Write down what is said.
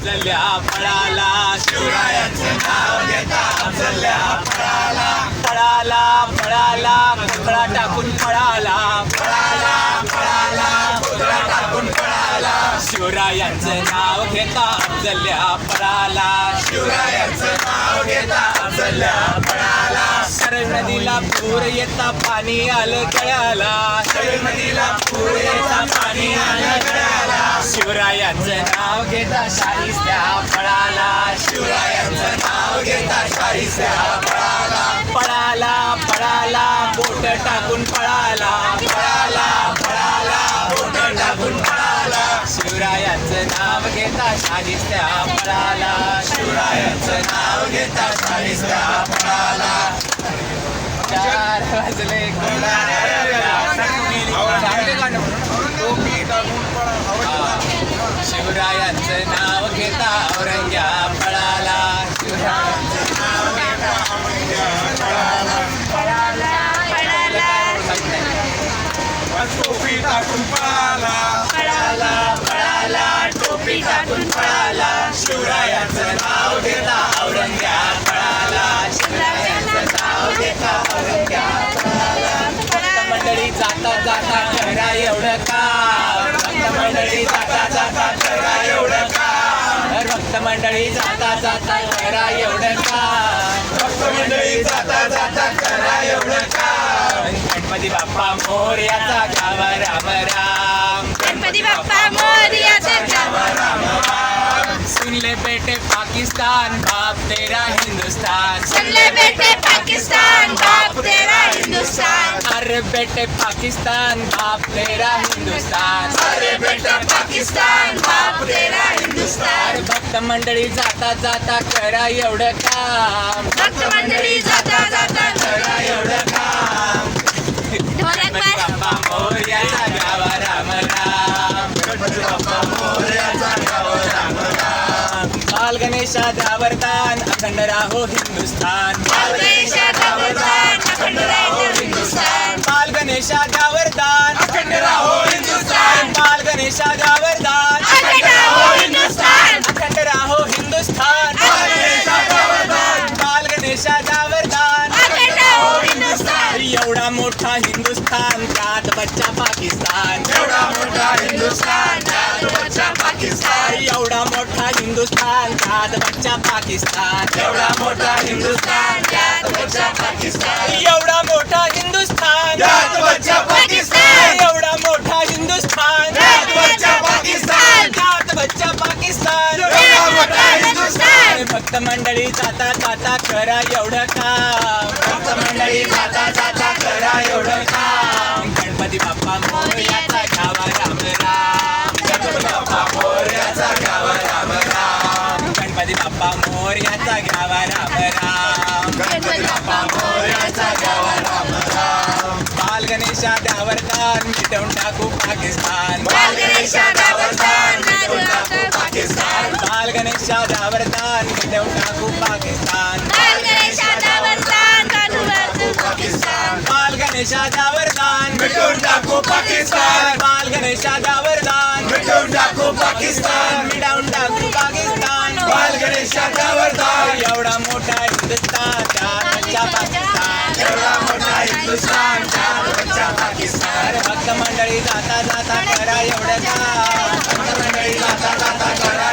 अफजल्या फळाला, शिवरायांचं नाव घेता अफजल्या फळाला. फळाला फळाला पुतळा टाकून फळाला, फळाला फळाला पुतळा टाकून फळाला. शिवरायांचं नाव घेता अफजल्या फळाला, शिवरायांचं नाव घेता अफजल्या फळाला. सरळ नदीला पूर येता पाणी आलं गळ्याला, सरळ नदीला पूर येता पाणी आलं गळ्याला. शिवरायांचं नाव घेता शाहिस्त्या फळाला, शिवरायांचं नाव घेता शाहिस्त्या फळाला. पळाला पळाला बोट टाकून पळाला, पळाला पळाला बोट टाकून पळाला. शिवरायांचं नाव घेता शाहिस्त्या फळाला, शिवरायांचं नाव घेता शाहिस्त्या फळाला. 4 वाजले शिवरायांचं नाव घेता औरंग्या फळाला, शिवरायांचं नाव घेता औरंग्या फळाला. पळाला पळाला टोपी टाकून पळाला, पळाला पळाला टोपी टाकून पळाला. शिवरायांचं नाव घेता औरंग्या फळाला, शिवरायांचं नाव घेता औरंग्या फळाला. भक्त मंडळी जाता जाता करा एवढं काम, भक्त मंडळी जाता जाता करा एवढं काम. भक्त मंडळी जाता जाता करा एवढं काम, भक्त मंडळी जाता जाता करा एवढं काम. गणपती बाप्पा मोरयाचा गावा राम राम, गणपती बाप्पा मोरयाचा गावा राम राम. सुन ले बेटे पाकिस्तान बाप तेरा हिंदुस्तान, सुन ले बेटे पाकिस्तान बाप तेरा हिंदुस्तान. अरे बेटे पाकिस्तान बाप तेरा हिंदुस्तान, अरे बेटा पाकिस्तान बाप तेरा हिंदुस्तान. अरे भक्त मंडळी जाता जाता करा एवढं काम, भक्त मंडळी जाता जाता करा एवढं काम. ढोलक गणपती बाप्पा मोरयाचा गावा राम राम, गणपती बाप्पा मोरयाचा गावा राम राम. बाल गणेशा वरदान अखंड राहो हिंदुस्तान, बाल गणेशा वरदान अखंड राहो हिंदुस्तान. बाल गणेशा वरदान अखंड राहो हिंदुस्तान, बाल गणेशा वरदान अखंड राहो हिंदुस्तान. अखंड राहो हिंदुस्तान. बाल गणेशा वरदान अखंड राहो हिंदुस्तान. एवढा मोठा हिंदुस्तान त्यात बच्चा पाकिस्तान, एवढा मोठा हिंदुस्तान त्यात बच्चा पाकिस्तान. एवढा मोठा हिंदुस्तान त्यात बच्चा पाकिस्तान, एवढा मोठा हिंदुस्तान त्यात बच्चा पाकिस्तान. एवढा मोठा हिंदुस्तान त्यात बच्चा पाकिस्तान, एवढा मोठा हिंदुस्तान त्यात बच्चा पाकिस्तान, त्यात बच्चा पाकिस्तान. एवढा मोठा हिंदुस्तान. भक्त मंडळी जाता जाता करा एवढं काम, भक्त मंडळी जाता जाता करा एवढं काम. गणपती बाप्पा मोरयाचा गावा राम राम, गणपती बाप्पा मोरयाचा गावा राम राम. गणपती बाप्पा मोरयाचा गावा राम राम, गणपती बाप्पा मोरयाचा गावा राम राम. बाल गणेशा वरदान मिटवून टाकू पाकिस्तान, बाल गणेशा वरदान मिटवून टाकू पाकिस्तान. बाल गणेशा वरदान मिटवून टाकू पाकिस्तान, बाल गणेशा वरदान काढू पाकिस्तान. बाल गणेशा वरदान मिटवून टाकू पाकिस्तान, बाल गणेशा वरदान मिटवून टाकू पाकिस्तान, मिटवून टाकू पाकिस्तान. बाल गणेशा वरदान. एवढा मोठा हिंदुस्तान त्यात बच्चा पाकिस्तान, एवढा मोठा हिंदुस्तान त्यात बच्चा पाकिस्तान. भक्त मंडळी जाता जाता करा एवढं काम, भक्त मंडळी जाता जाता करा